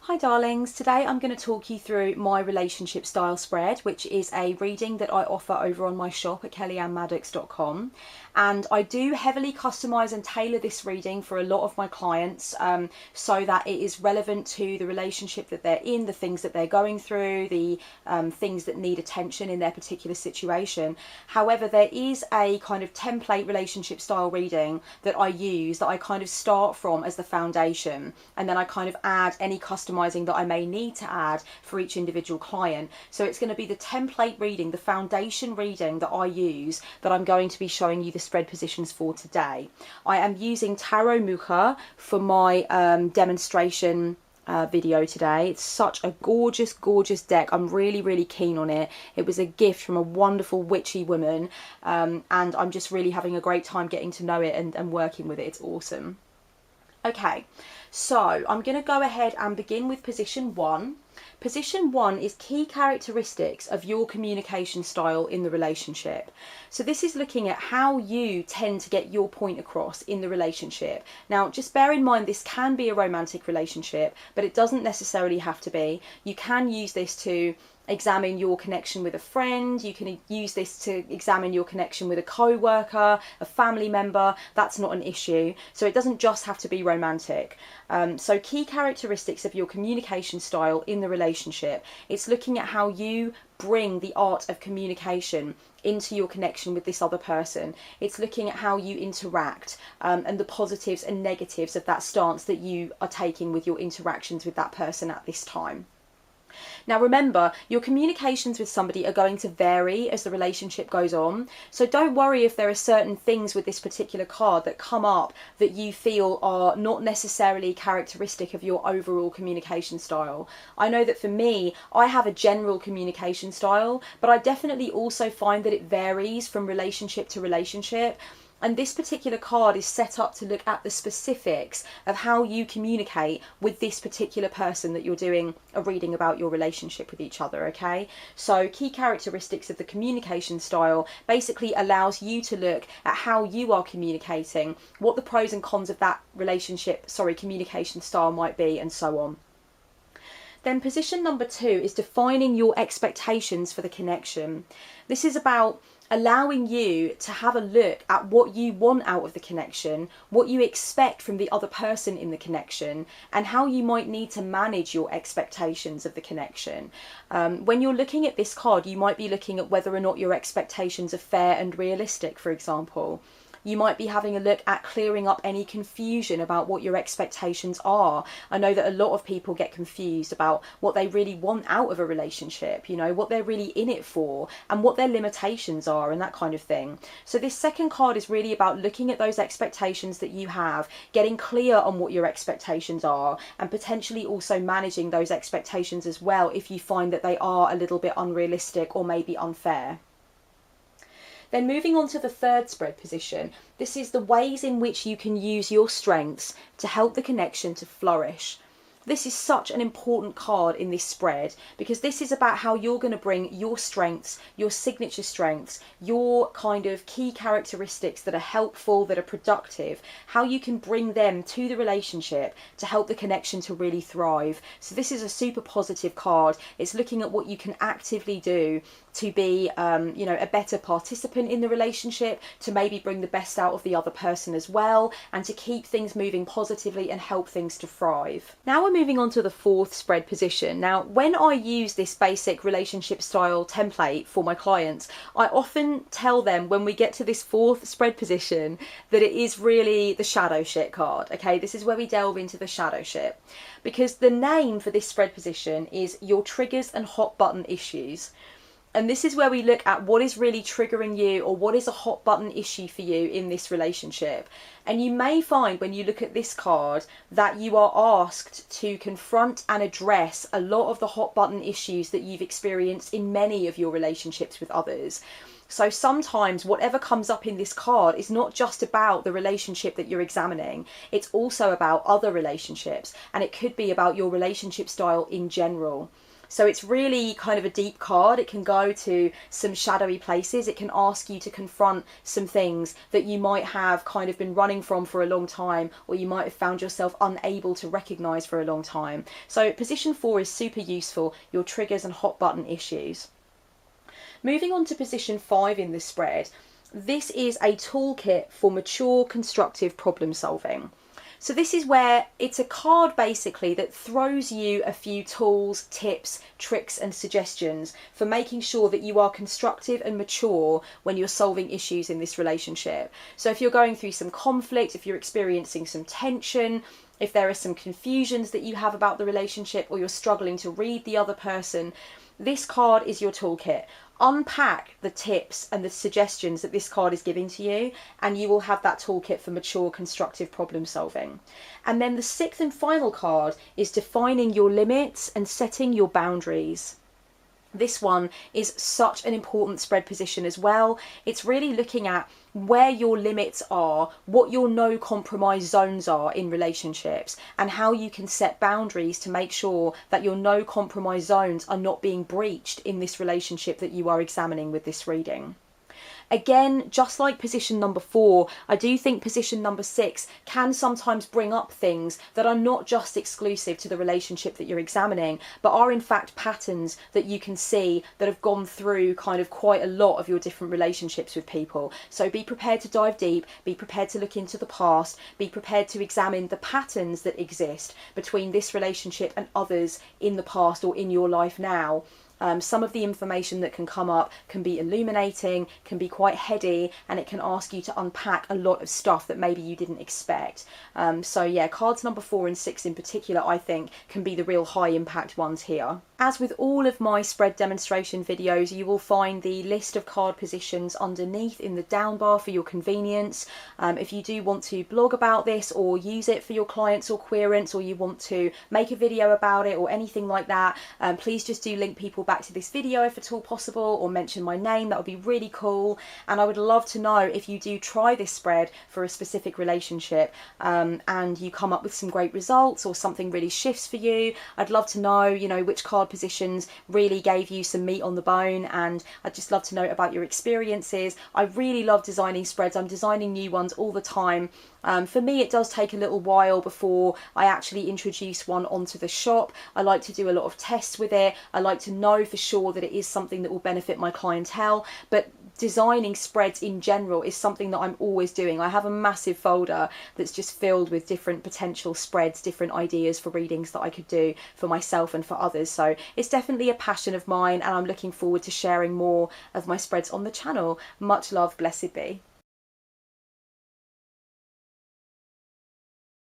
Hi darlings, today I'm going to talk you through my relationship style spread, which is a reading that I offer over on my shop at kellyannemaddox.com. And I do heavily customise and tailor this reading for a lot of my clients so that it is relevant to the relationship that they're in, the things that they're going through, the things that need attention in their particular situation. However, there is a kind of template relationship style reading that I use that I kind of start from as the foundation, and then I kind of add any customizing that I may need to add for each individual client. So it's going to be the template reading, the foundation reading that I use, that I'm going to be showing you the spread positions for today. I am using Tarot Mucha for my demonstration video today. It's such a gorgeous deck. I'm really keen on it. It was a gift from a wonderful witchy woman, and I'm just really having a great time getting to know it and working with it. It's awesome. Okay, so I'm going to go ahead and begin with position 1. Position 1 is key characteristics of your communication style in the relationship. So this is looking at how you tend to get your point across in the relationship. Now, just bear in mind this can be a romantic relationship, but it doesn't necessarily have to be. You can use this to examine your connection with a friend. You can use this to examine your connection with a co-worker, a family member. That's not an issue. So it doesn't just have to be romantic. So key characteristics of your communication style in the relationship. It's looking at how you bring the art of communication into your connection with this other person. It's looking at how you interact and the positives and negatives of that stance that you are taking with your interactions with that person at this time. Now remember, your communications with somebody are going to vary as the relationship goes on, so don't worry if there are certain things with this particular card that come up that you feel are not necessarily characteristic of your overall communication style. I know that for me, I have a general communication style, but I definitely also find that it varies from relationship to relationship. And this particular card is set up to look at the specifics of how you communicate with this particular person that you're doing a reading about your relationship with each other, okay? So key characteristics of the communication style basically allows you to look at how you are communicating, what the pros and cons of that communication style might be, and so on. Then position number 2 is defining your expectations for the connection. This is about allowing you to have a look at what you want out of the connection, what you expect from the other person in the connection, and how you might need to manage your expectations of the connection. When you're looking at this card, you might be looking at whether or not your expectations are fair and realistic, for example. You might be having a look at clearing up any confusion about what your expectations are. I know that a lot of people get confused about what they really want out of a relationship, you know, what they're really in it for, and what their limitations are, and that kind of thing. So this second card is really about looking at those expectations that you have, getting clear on what your expectations are, and potentially also managing those expectations as well if you find that they are a little bit unrealistic or maybe unfair. Then moving on to the third spread position, this is the ways in which you can use your strengths to help the connection to flourish. This is such an important card in this spread because this is about how you're going to bring your strengths, your signature strengths, your kind of key characteristics that are helpful, that are productive, how you can bring them to the relationship to help the connection to really thrive. So this is a super positive card. It's looking at what you can actively do to be a better participant in the relationship, to maybe bring the best out of the other person as well, and to keep things moving positively and help things to thrive. Now we're moving on to the fourth spread position. Now when I use this basic relationship style template for my clients, I often tell them when we get to this fourth spread position that it is really the shadow shit card. Okay, this is where we delve into the shadow shit, because the name for this spread position is your triggers and hot button issues. And this is where we look at what is really triggering you, or what is a hot button issue for you in this relationship. And you may find when you look at this card that you are asked to confront and address a lot of the hot button issues that you've experienced in many of your relationships with others. So sometimes whatever comes up in this card is not just about the relationship that you're examining, it's also about other relationships, and it could be about your relationship style in general. So it's really kind of a deep card. It can go to some shadowy places. It can ask you to confront some things that you might have kind of been running from for a long time, or you might have found yourself unable to recognize for a long time. So position 4 is super useful, your triggers and hot button issues. Moving on to position 5 in the spread, this is a toolkit for mature, constructive problem solving. So this is where it's a card basically that throws you a few tools, tips, tricks and suggestions for making sure that you are constructive and mature when you're solving issues in this relationship. So if you're going through some conflict, if you're experiencing some tension, if there are some confusions that you have about the relationship, or you're struggling to read the other person, this card is your toolkit. Unpack the tips and the suggestions that this card is giving to you, and you will have that toolkit for mature, constructive problem solving. And then the 6th and final card is defining your limits and setting your boundaries. This one is such an important spread position as well. It's really looking at where your limits are, what your no compromise zones are in relationships, and how you can set boundaries to make sure that your no compromise zones are not being breached in this relationship that you are examining with this reading. Again, just like position number 4, I do think position number 6 can sometimes bring up things that are not just exclusive to the relationship that you're examining, but are in fact patterns that you can see that have gone through kind of quite a lot of your different relationships with people. So be prepared to dive deep, be prepared to look into the past, be prepared to examine the patterns that exist between this relationship and others in the past or in your life now. Some of the information that can come up can be illuminating, can be quite heady, and it can ask you to unpack a lot of stuff that maybe you didn't expect. So yeah, cards number 4 and 6 in particular, I think, can be the real high impact ones here. As with all of my spread demonstration videos, you will find the list of card positions underneath in the down bar for your convenience. If you do want to blog about this or use it for your clients or querents, or you want to make a video about it or anything like that, please just do link people back to this video if at all possible, or mention my name. That would be really cool. And I would love to know if you do try this spread for a specific relationship and you come up with some great results, or something really shifts for you. I'd love to know, which card positions really gave you some meat on the bone, and I'd just love to know about your experiences. I really love designing spreads. I'm designing new ones all the time. For me, it does take a little while before I actually introduce one onto the shop. I like to do a lot of tests with it. I like to know for sure that it is something that will benefit my clientele, but designing spreads in general is something that I'm always doing. I have a massive folder that's just filled with different potential spreads, different ideas for readings that I could do for myself and for others. So it's definitely a passion of mine, and I'm looking forward to sharing more of my spreads on the channel. Much love, blessed be.